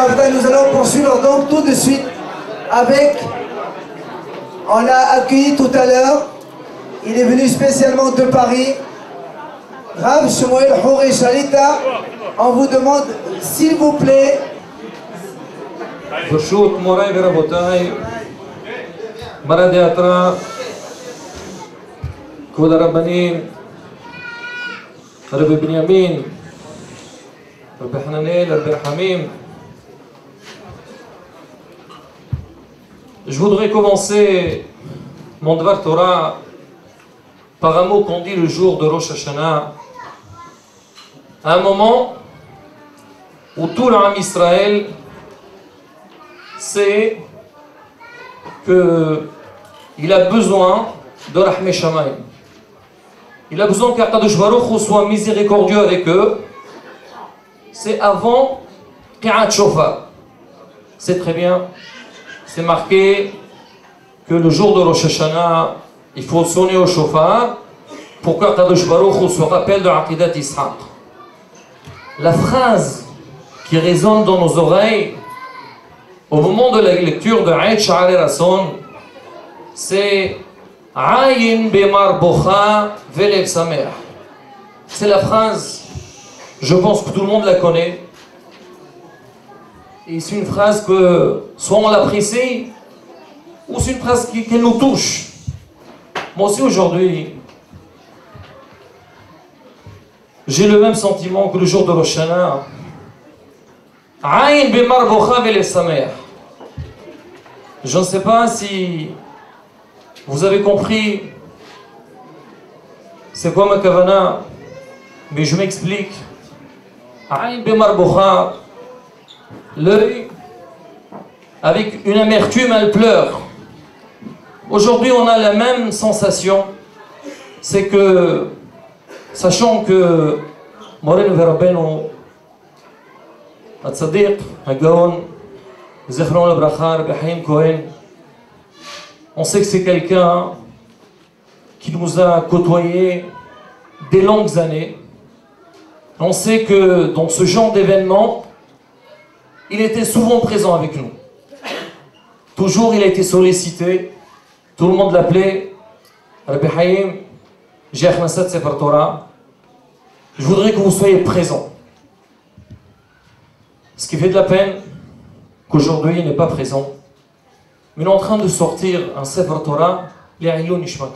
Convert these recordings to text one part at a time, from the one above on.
nous allons poursuivre donc tout de suite avec, on l'a accueilli tout à l'heure, il est venu spécialement de Paris, Rav Shmuel Houri Shalita. On vous demande s'il vous plaît, ברשות מוריי ורבותיי, מרא דאתרא, כבוד הרבנים, רבי בנימין, רבי חננאל, רבי רחמים. Je voudrais commencer mon Dvar Torah par un mot qu'on dit le jour de Rosh Hashanah, à un moment où tout l'Am Israël sait qu'il a besoin de Rahmé Shamayim. Il a besoin qu'Akadosh Baruch Hu soit miséricordieux avec eux. C'est avant Qiyat Shofar. C'est très bien. C'est marqué que le jour de Rosh Hashanah, il faut sonner au Shofar pour qu'Akadosh Baruch Hu se rappelle de l'Aqidat Ishaq. La phrase qui résonne dans nos oreilles au moment de la lecture de Eid Sha'ar Rasson, c'est Ayin Bemar Bocha Velev Samer. C'est la phrase, je pense que tout le monde la connaît. Et c'est une phrase que soit on l'apprécie, ou c'est une phrase qui nous touche. Moi aussi aujourd'hui, j'ai le même sentiment que le jour de Rosh Hashanah. Ayin Bemar Bocha Velev Samer. Je ne sais pas si vous avez compris c'est quoi ma kavana, mais je m'explique. Ayn Bemar Bocha, l'œil avec une amertume, elle pleure. Aujourd'hui, on a la même sensation, c'est que, sachant que Moreno Verabeno, At-Sadiq, Hagaon, Zechron al-Bracha, Rabbi Haim Cohen, on sait que c'est quelqu'un qui nous a côtoyés des longues années. On sait que dans ce genre d'événement, il était souvent présent avec nous. Toujours il a été sollicité. Tout le monde l'appelait Rabbi Haim, j'ai Akhnasat Sefer Torah. Je voudrais que vous soyez présents. Ce qui fait de la peine qu'aujourd'hui il n'est pas présent. Mais il est en train de sortir un Sefer Torah, Le'ilou Nishmat.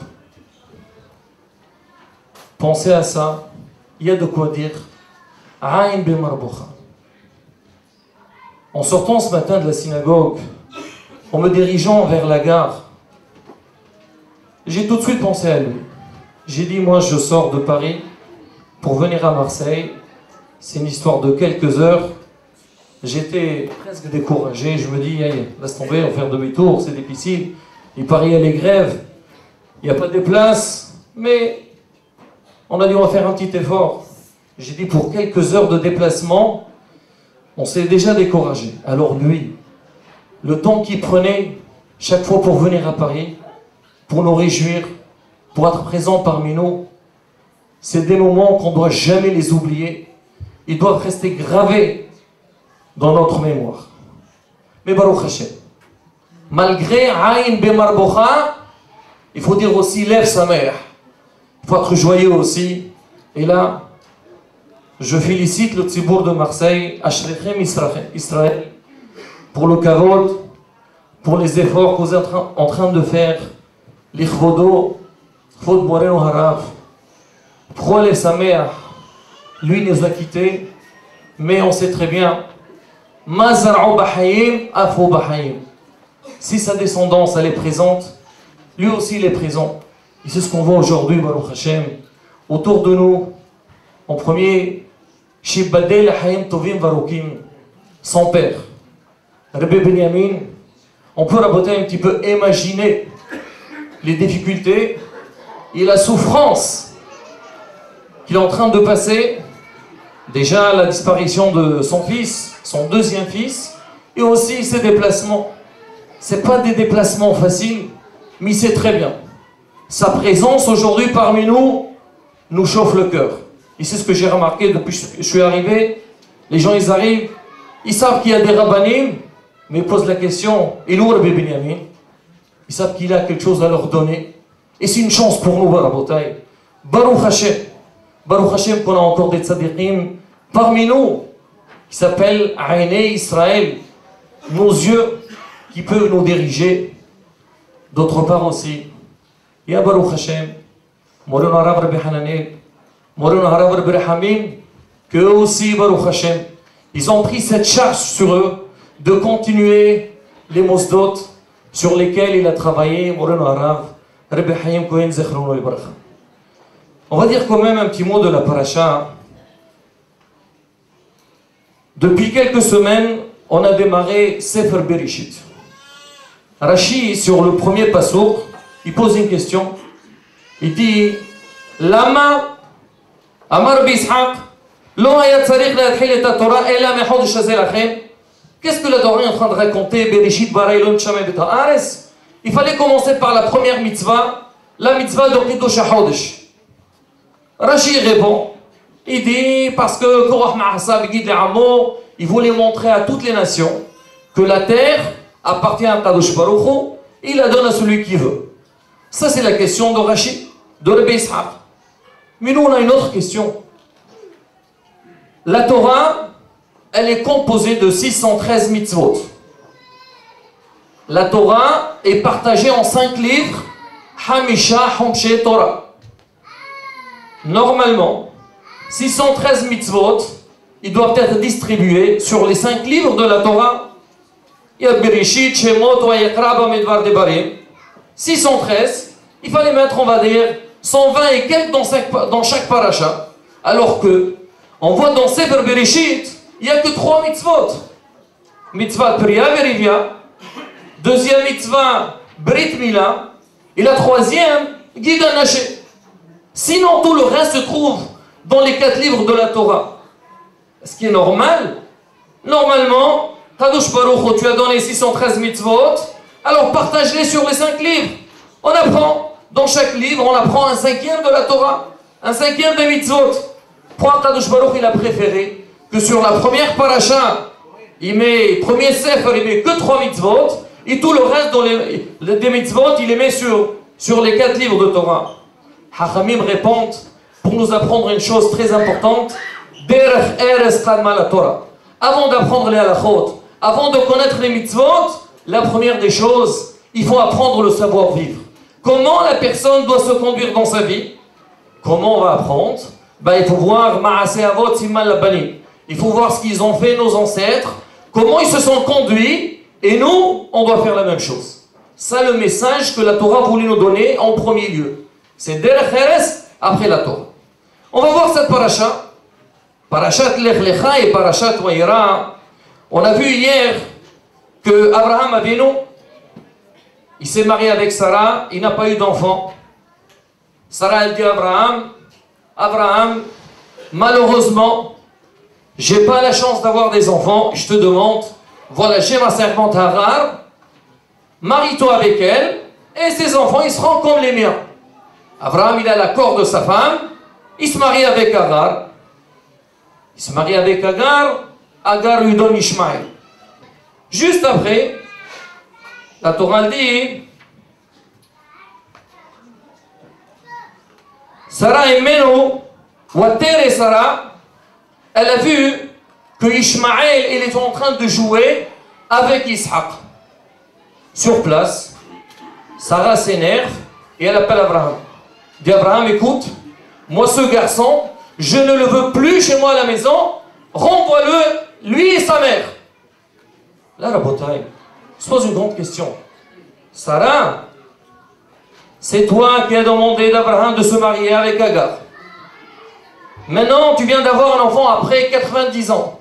Pensez à ça, il y a de quoi dire. Ayn Bemar Bocha. En sortant ce matin de la synagogue, en me dirigeant vers la gare, j'ai tout de suite pensé à lui. J'ai dit, moi je sors de Paris pour venir à Marseille. C'est une histoire de quelques heures. J'étais presque découragé, je me dis, hey, laisse tomber, on va faire demi-tour, c'est difficile. Il paraît, il y a les grèves, il n'y a pas de place, mais on a dit, on va faire un petit effort. J'ai dit, pour quelques heures de déplacement, on s'est déjà découragé. Alors lui, le temps qu'il prenait chaque fois pour venir à Paris, pour nous réjouir, pour être présent parmi nous, c'est des moments qu'on ne doit jamais les oublier. Ils doivent rester gravés dans notre mémoire. Mais Baruch Hashem, malgré Ayn Bemar Bocha, il faut dire aussi lève sa mère. Il faut être joyeux aussi. Et là, je félicite le Tzibour de Marseille, Ashrechem Israël, pour le kavod, pour les efforts que vous êtes en train de faire. L'Ichvodo, Chvod Moreno Harav. Pourquoi lève sa mère? Lui nous a quittés, mais on sait très bien. Si sa descendance elle est présente, lui aussi il est présent. Et c'est ce qu'on voit aujourd'hui, Baruch Hashem, autour de nous. En premier, Shibadel Hayim Tovim Varukim, son père, Rabbi Benyamin. On peut raboter un petit peu, imaginer les difficultés et la souffrance qu'il est en train de passer. Déjà la disparition de son fils, son deuxième fils, et aussi ses déplacements. Ce n'est pas des déplacements faciles, mais il sait très bien. Sa présence aujourd'hui parmi nous chauffe le cœur. Et c'est ce que j'ai remarqué depuis que je suis arrivé. Les gens, ils arrivent, Ils savent qu'il y a des rabbanim, mais ils posent la question, et où Rabbi Binyamin? Ils savent qu'il a quelque chose à leur donner. Et c'est une chance pour nous, Rabotai. Baruch Hashem qu'on a encore des tzadikim parmi nous, qui s'appellent Aïné Israël, nos yeux qui peuvent nous diriger. D'autre part aussi, Ya Baruch Hashem, Moreno Harav Rabbi Hananel, Moreno Harav Rabbi Rahamim, qu'eux aussi, Baruch Hashem, ils ont pris cette charge sur eux de continuer les mosdot sur lesquels il a travaillé, Moreno Harav Rabbi Hayim Kohen Zechrono Ibracha. On va dire quand même un petit mot de la paracha. Depuis quelques semaines, on a démarré Sefer Bereshit. Rashi, sur le premier pasouk, il pose une question. Il dit Lama Amar Bishaq Lo haya tzarich להתחיל את התורה אלא מחודש הזה לכם. Qu'est-ce que la Torah est en train de raconter? Bereshit bara Elohim shamayim et haaretz. Il fallait commencer par la première mitzvah, la mitzvah de Kiddush HaChodesh. Rashi répond, il dit, parce que Korach Ma'asab guide les Amo, il voulait montrer à toutes les nations que la terre appartient à Kadosh Baruch Hu, il la donne à celui qui veut. Ça c'est la question de Rashi, de Rabbi Ishaq. Mais nous on a une autre question. La Torah, elle est composée de 613 mitzvot. La Torah est partagée en 5 livres, Hamisha Homshe Torah. Normalement, 613 mitzvot, ils doivent être distribués sur les 5 livres de la Torah. Il y a Bereshit, Shemot, Vayikra, Bamidbar, Devarim. 613, il fallait mettre, on va dire, 120 et quelques dans chaque paracha. Alors que, on voit dans Sefer Bereshit, il n'y a que 3 mitzvot. Mitzvah Priya Verivia, deuxième mitzvah Brit Mila, et la troisième, Gid Anaché. Sinon, tout le reste se trouve dans les 4 livres de la Torah. Ce qui est normal. Normalement, Kadosh Baruch Hu, tu as donné 613 mitzvot, alors partage-les sur les 5 livres. On apprend, dans chaque livre, on apprend un 5e de la Torah, un 5e des mitzvot. Pourquoi Kadosh Baruch il a préféré que sur la première paracha, il met, premier sefer, il met que 3 mitzvot, et tout le reste des mitzvot, il les met sur les 4 livres de Torah. Hachamim répondent pour nous apprendre une chose très importante. Derech eres kadma la Torah. Avant d'apprendre les halachot, avant de connaître les mitzvot, la première des choses, il faut apprendre le savoir-vivre. Comment la personne doit se conduire dans sa vie? Comment on va apprendre? Il faut voir Ma'aseh Avot Siman Labanim. Il faut voir ce qu'ils ont fait nos ancêtres, comment ils se sont conduits, et nous, on doit faire la même chose. Ça, le message que la Torah voulait nous donner en premier lieu. C'est Derech Eres après la Torah. On va voir cette paracha. Parachat Lech Lecha et Parachat Vayera. On a vu hier que Abraham Avinu, il s'est marié avec Sarah, il n'a pas eu d'enfant. Sarah, elle dit à Abraham, malheureusement, j'ai pas la chance d'avoir des enfants, je te demande, voilà, j'ai ma servante Hagar, marie-toi avec elle, et ses enfants, ils seront comme les miens. Abraham, il a l'accord de sa femme, il se marie avec Hagar. Il se marie avec Hagar, Hagar lui donne Ishmaël. Juste après, la Torah dit, Sarah et Meno, Water et Sarah, elle a vu que Ishmaël, il est en train de jouer avec Ishaq. Sur place, Sarah s'énerve et elle appelle Abraham. Dit Abraham, écoute, moi ce garçon, je ne le veux plus chez moi à la maison, renvoie-le, lui et sa mère. Là, Rabotai, se pose une grande question. Sarah, c'est toi qui as demandé d'Abraham de se marier avec Hagar. Maintenant, tu viens d'avoir un enfant après 90 ans.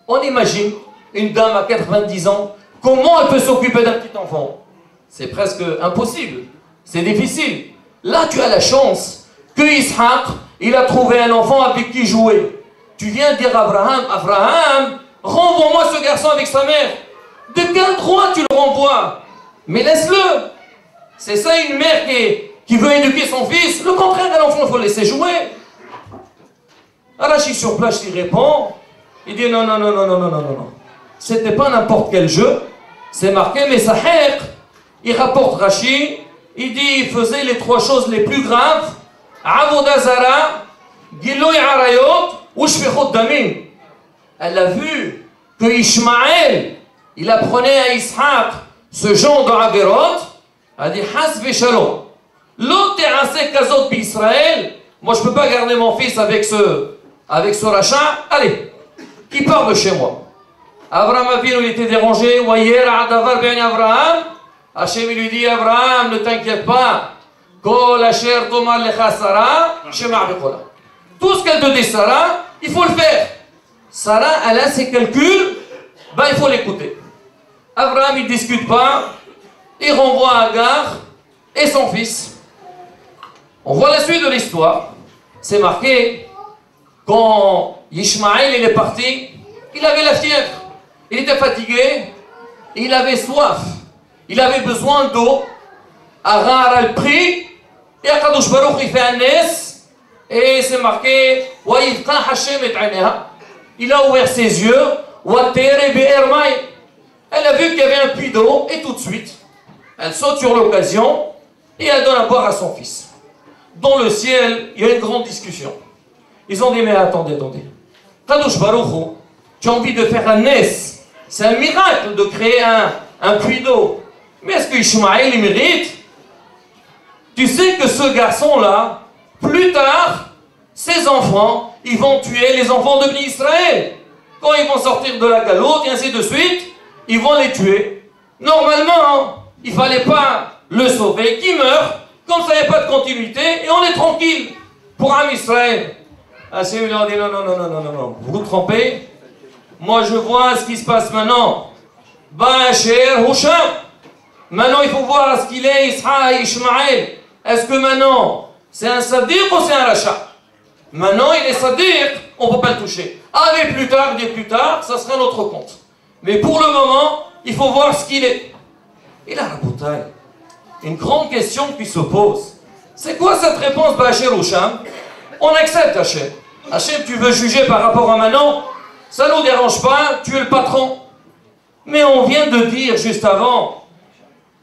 On imagine une dame à 90 ans, comment elle peut s'occuper d'un petit enfant? C'est presque impossible, c'est difficile. Là, tu as la chance que Ishaq, il a trouvé un enfant avec qui jouer. Tu viens dire à Abraham, renvoie-moi ce garçon avec sa mère. De quel droit tu le renvoies? Mais laisse-le. C'est ça une mère qui veut éduquer son fils. Le contraire d'un enfant, il faut le laisser jouer. Arachi sur place, il répond. Il dit non. c'était pas n'importe quel jeu. C'est marqué, mais Sahiq, il rapporte Rashi, il dit il faisait les 3 choses les plus graves. Avoda Zara, Giloy Arayot, ou Shfichot Damim. Elle a vu que Ishmaël, il apprenait à Ishaq ce genre de Averot. Elle a dit Hasbi Shalom. L'autre terrassé Kazot Israël. Moi je peux pas garder mon fils avec ce rachat. Allez, qui part de chez moi. Abraham Avinu, il était dérangé. Abraham. Hachem lui dit Abraham, ne t'inquiète pas. Tout ce qu'elle te dit Sarah, il faut le faire. Sarah, elle a ses calculs, ben il faut l'écouter. Abraham, il ne discute pas. Il renvoie Agar et son fils. On voit la suite de l'histoire. C'est marqué, quand Ishmaël il est parti, il avait la fièvre. Il était fatigué, il avait soif, il avait besoin d'eau. Agar a le pris, et Akadosh Baruch il fait un nes, et c'est marqué, il a ouvert ses yeux, elle a vu qu'il y avait un puits d'eau, et tout de suite, elle saute sur l'occasion, et elle donne à boire à son fils. Dans le ciel, il y a une grande discussion. Ils ont dit, mais attendez. Kadosh Baruch, tu as envie de faire un nes. C'est un miracle de créer un puits d'eau. Mais est-ce que Ishmaël, il mérite? Tu sais que ce garçon-là, plus tard, ses enfants, ils vont tuer les enfants de Bni Israël. Quand ils vont sortir de la galoute, et ainsi de suite, ils vont les tuer. Normalement, il ne fallait pas le sauver, qu'il meure. Comme ça, il n'y a pas de continuité, et on est tranquille pour Am Israël. Hachem lui a dit non, vous vous trompez. Moi, je vois ce qui se passe maintenant. Ba'asher Husham. Maintenant, il faut voir ce qu'il est, Isra et Ishmaël. Est-ce que maintenant, c'est un sadiq ou c'est un rachat? Maintenant, il est sadiq, on ne peut pas le toucher. Allez, plus tard, ça sera notre compte. Mais pour le moment, il faut voir ce qu'il est. Et là, Raboutaï, une grande question qui se pose. C'est quoi cette réponse, Ba'asher Husham? On accepte Hachem. Hachem, tu veux juger par rapport à Manon? Ça ne nous dérange pas, tu es le patron. Mais on vient de dire juste avant,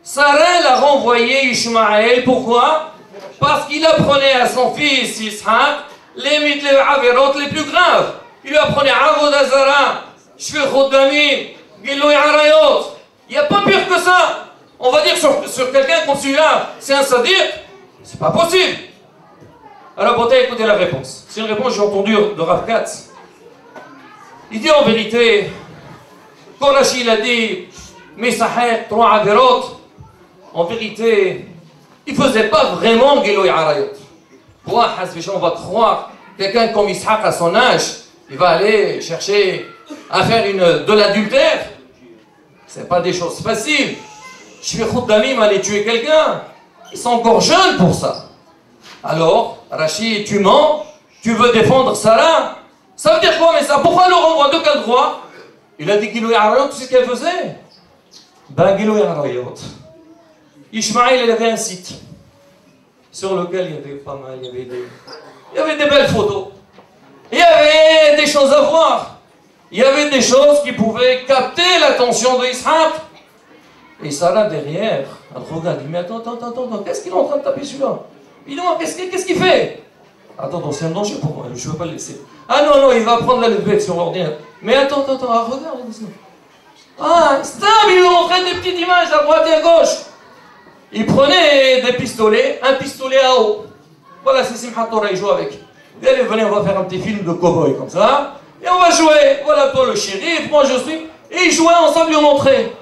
Sarah l'a renvoyé Ishmaël, pourquoi? Parce qu'il apprenait à son fils Ishaq les averot les plus graves. Il lui apprenait Avoda Zara, Shfichot Damim, Giloy Arayot. Il n'y a pas pire que ça. On va dire sur quelqu'un comme celui-là, c'est un sadiq? C'est pas possible. Alors, bon, écoutez la réponse. C'est une réponse que j'ai entendue de Rav Katz. Il dit en vérité, quand Rachid a dit, mais Sahiq, 3 averot, en vérité, il ne faisait pas vraiment Giloy Arayot. Quoi, on va croire, quelqu'un comme Ishaq à son âge, il va aller chercher à faire de l'adultère. Ce n'est pas des choses faciles. Shfichut Damim aller tuer quelqu'un. Ils sont encore jeunes pour ça. Alors, Rachid, tu mens, tu veux défendre Sarah. Ça veut dire quoi, mais ça? Pourquoi le renvoi? De quel droit? Il a dit Giloy Arayot, tu sais ce qu'elle faisait? Ben, Giloy Arayot. Ishmaël, il avait un site sur lequel il y avait pas mal, il y avait des belles photos. Il y avait des choses à voir. Il y avait des choses qui pouvaient capter l'attention de Ishaq. Et Sarah derrière, elle regarde, il dit, mais attends, qu'est-ce qu'il est en train de taper celui-là? Il dit, qu'est-ce qu'il fait? Attends, c'est un danger pour moi, je ne veux pas le laisser. Ah non, il va prendre la levée sur l'ordinateur. Mais attends, regarde. Ah, stop, il lui montrait des petites images à droite et à gauche. Il prenait des pistolets, un pistolet à eau. Voilà, c'est Simchat Torah, il joue avec. Il allez, venez, on va faire un petit film de cow-boy comme ça. Et on va jouer. Voilà, toi le shérif, moi je suis. Et ils jouaient ensemble, ils ont montré.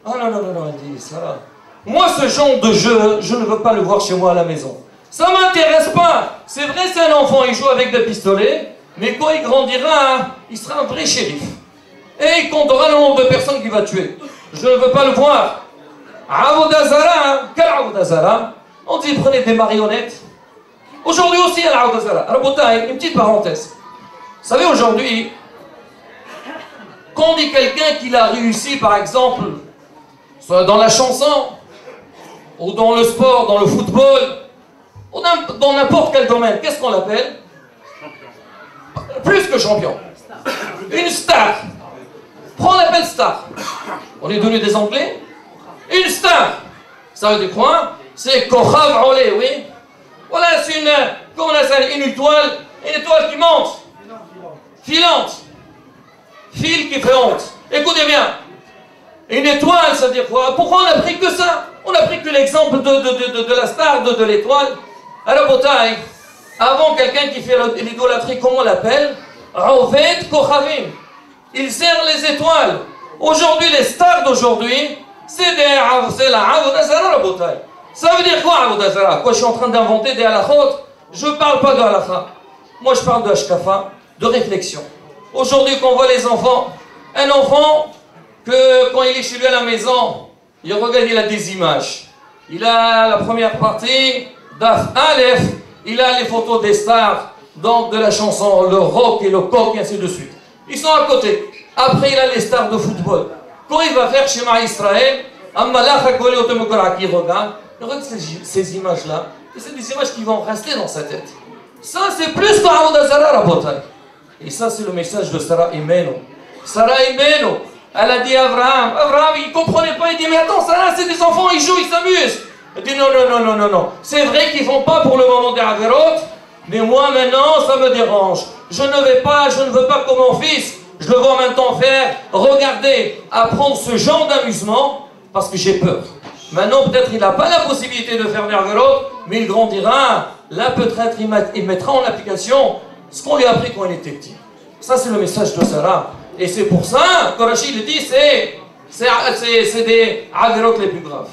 Ah non, il dit ça. Moi, ce genre de jeu, je ne veux pas le voir chez moi à la maison. Ça ne m'intéresse pas. C'est vrai, c'est un enfant, il joue avec des pistolets. Mais quand il grandira, il sera un vrai shérif. Et il comptera le nombre de personnes qu'il va tuer. Je ne veux pas le voir. Avoda Zara, quel Avoda Zara? On dit prenez des marionnettes. Aujourd'hui aussi, il y a l'Avoda Zara. Raboutaï, une petite parenthèse. Vous savez, aujourd'hui, quand on dit quelqu'un qu'il a réussi, par exemple, soit dans la chanson, ou dans le sport, dans le football, ou dans n'importe quel domaine, qu'est-ce qu'on l'appelle? Plus que champion. Une star. Prends l'appel star. On est devenus des Anglais. Une star. Ça veut dire quoi? C'est Kochav Olé, oui. Voilà, c'est une, comment on appelle, une étoile qui monte. Filante. Fil qui fait honte. Écoutez bien. Une étoile, ça veut dire quoi? Pourquoi on n'a pris que ça? On n'a pris que l'exemple de la star, de l'étoile. Alors, Botaï, avant quelqu'un qui fait l'idolâtrie, comment on l'appelle? Roved Kochavim. Il sert les étoiles. Aujourd'hui, les stars d'aujourd'hui, c'est la Avodah Zara, Botaï. Ça veut dire quoi, Avodah Zara? Quoi, je suis en train d'inventer des halachot? Je ne parle pas de halakha. Moi, je parle de hashkafa, de réflexion. Aujourd'hui, quand on voit les enfants, un enfant, que quand il est chez lui à la maison, il regarde, il a des images. Il a la première partie, Daf Aleph, il a les photos des stars, donc de la chanson, le rock et le coq, et ainsi de suite. Ils sont à côté. Après, il a les stars de football. Quand il va faire Shema Israël, il regarde ces images-là, et c'est des images qui vont rester dans sa tête. Ça, c'est plus qu'Avodah Zara, Rabotai. Et ça, c'est le message de Sarah Imenu. Sarah Imenu, elle a dit à Abraham, il ne comprenait pas, il dit, mais attends, Sarah, c'est des enfants, ils jouent, ils s'amusent. Elle dit, non. C'est vrai qu'ils ne font pas pour le moment des Averot, mais moi, maintenant, ça me dérange. Je ne veux pas que mon fils, je le vois en même temps faire, regarder, apprendre ce genre d'amusement, parce que j'ai peur. Maintenant, peut-être il n'a pas la possibilité de faire des Averot, mais il grandira. Là, peut-être, il mettra en application ce qu'on lui a appris quand il était petit. Ça, c'est le message de Sarah. Et c'est pour ça que Rachid dit, c'est des Averot les plus graves.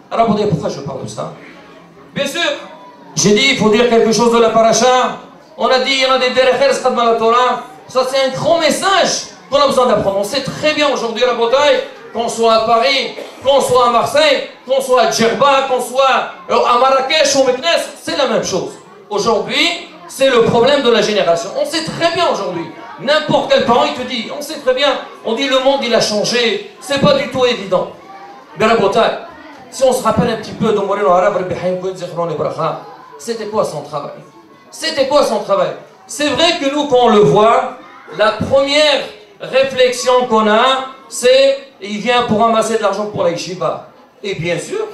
Alors, pourquoi je parle de ça? Bien sûr, j'ai dit, il faut dire quelque chose de la paracha. On a dit, il y en a des derechers khadma la Torah. Ça, c'est un grand message qu'on a besoin d'apprendre. On sait très bien aujourd'hui, la bataille, qu'on soit à Paris, qu'on soit à Marseille, qu'on soit à Djerba, qu'on soit à Marrakech ou au Meknes, c'est la même chose. Aujourd'hui, c'est le problème de la génération. On sait très bien aujourd'hui. N'importe quel parent, il te dit, on sait très bien, on dit le monde, il a changé. C'est pas du tout évident. Mais la bataille, si on se rappelle un petit peu de Moreno Arabe, c'était quoi son travail? C'était quoi son travail? C'est vrai que nous, quand on le voit, la première réflexion qu'on a, c'est il vient pour ramasser de l'argent pour la yeshiva. Et bien sûr,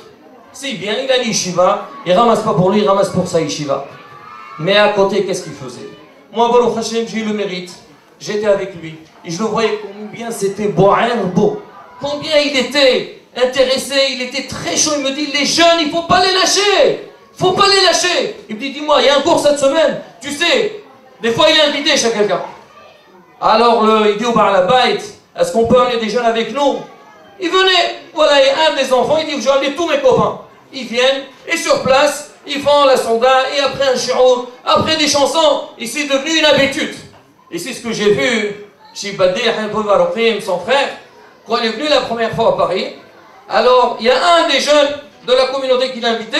s'il vient, il a une yeshiva, il ne ramasse pas pour lui, il ramasse pour sa yeshiva. Mais à côté, qu'est-ce qu'il faisait? Moi, Baruch Hashem, j'ai eu le mérite. J'étais avec lui. Et je le voyais combien c'était beau. Combien il était intéressé, il était très chaud. Il me dit, les jeunes, il ne faut pas les lâcher. Il ne faut pas les lâcher. Il me dit, dis-moi, il y a un cours cette semaine. Tu sais, des fois, il est invité chez quelqu'un. Alors, il dit au Bar Labait, est-ce qu'on peut amener des jeunes avec nous? Il venait, voilà, et un des enfants, il dit, je vais amener tous mes copains. Ils viennent, et sur place, ils font la sonda, et après un shi'ur, après des chansons, et c'est devenu une habitude. Et c'est ce que j'ai vu chez Badé, son frère, quand il est venu la première fois à Paris. Alors, il y a un des jeunes de la communauté qui l'a invité,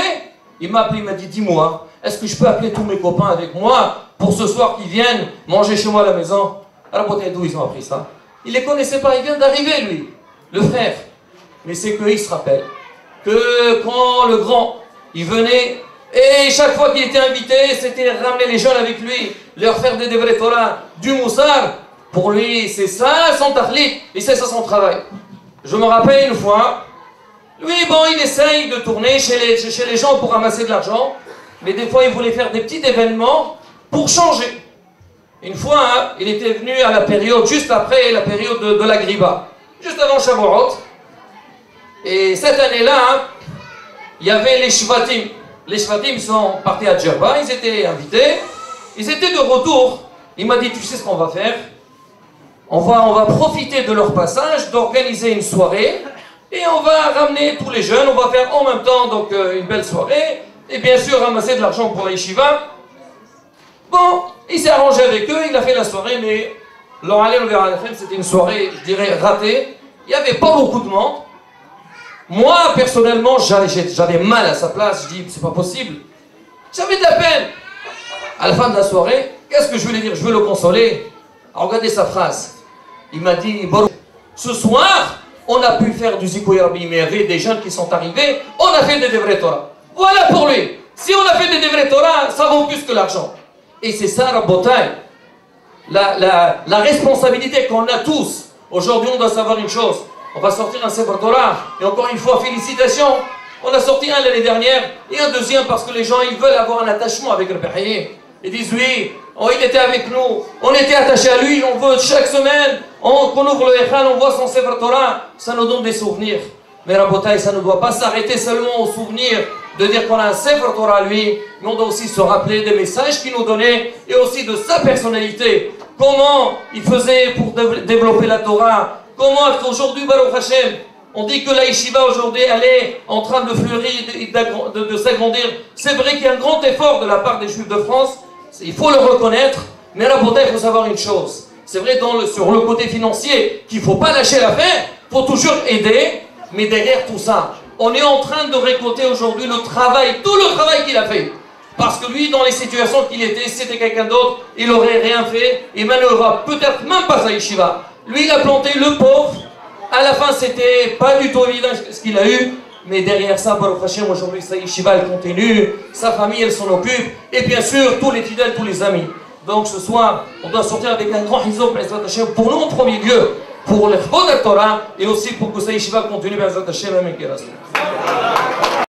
il m'a appelé, il m'a dit, dis-moi, est-ce que je peux appeler tous mes copains avec moi pour ce soir qu'ils viennent manger chez moi à la maison? Alors, d'où ils ont appris ça? Il ne les connaissait pas, il vient d'arriver, lui, le frère. Mais c'est qu'il se rappelle que quand le grand, il venait, et chaque fois qu'il était invité, c'était ramener les jeunes avec lui, leur faire des Devrei Torah, du moussar. Pour lui, c'est ça son tahlit, et c'est ça son travail. Je me rappelle une fois, lui, bon, il essaye de tourner chez les gens pour ramasser de l'argent, mais des fois, il voulait faire des petits événements pour changer. Une fois, hein, il était venu à la période, juste après la période de la Griba, juste avant Shavuot. Et cette année-là, hein, il y avait les Shvatim. Les Shvatim sont partis à Djerba, ils étaient invités, ils étaient de retour. Il m'a dit, tu sais ce qu'on va faire? On va profiter de leur passage, d'organiser une soirée, et on va ramener tous les jeunes, on va faire en même temps donc, une belle soirée, et bien sûr ramasser de l'argent pour la yeshiva. Bon, il s'est arrangé avec eux, il a fait la soirée, mais c'était une soirée, je dirais, ratée. Il n'y avait pas beaucoup de monde. Moi, personnellement, j'avais mal à sa place. Je dis, c'est pas possible. J'avais de la peine. À la fin de la soirée, qu'est-ce que je voulais dire? Je veux le consoler. Alors, regardez sa phrase. Il m'a dit, ce soir, on a pu faire du Ziko Yarbi, mais il y avait des jeunes qui sont arrivés, on a fait des Devrei Torah. Voilà pour lui. Si on a fait des Devrei Torah, ça vaut plus que l'argent. Et c'est ça, Rabotai, la responsabilité qu'on a tous. Aujourd'hui, on doit savoir une chose. On va sortir un Sefer Torah. Et encore une fois, félicitations. On a sorti un l'année dernière et un deuxième parce que les gens, ils veulent avoir un attachement avec le Père. Ils disent oui, oh, il était avec nous, on était attachés à lui, on veut chaque semaine, qu'on ouvre le Echal, on voit son Sefer Torah. Ça nous donne des souvenirs. Mais Rabotai, ça ne doit pas s'arrêter seulement aux souvenirs de dire qu'on a un Sefer Torah à lui, mais on doit aussi se rappeler des messages qu'il nous donnait et aussi de sa personnalité. Comment il faisait pour développer la Torah. Comment aujourd'hui, Baruch Hashem, on dit que la yeshiva aujourd'hui, elle est en train de fleurir et de s'agrandir. C'est vrai qu'il y a un grand effort de la part des Juifs de France, il faut le reconnaître, mais là, peut-être, il faut savoir une chose. C'est vrai sur le côté financier qu'il ne faut pas lâcher l'affaire, il faut toujours aider, mais derrière tout ça, on est en train de récolter aujourd'hui tout le travail qu'il a fait. Parce que lui, dans les situations qu'il était, si c'était quelqu'un d'autre, il n'aurait rien fait, et même il n'aura peut-être même pas sa yeshiva. Lui, il a planté le pauvre. À la fin, c'était pas du tout évident ce qu'il a eu. Mais derrière ça, Baruch Hashem, aujourd'hui, sa yeshiva, elle continue. Sa famille, elle s'en occupe. Et bien sûr, tous les fidèles, tous les amis. Donc ce soir, on doit sortir avec un grand hizob, pour nous en premier lieu, pour le Chod Torah, et aussi pour que sa yeshiva continue, Bezrat Hashem, Amen.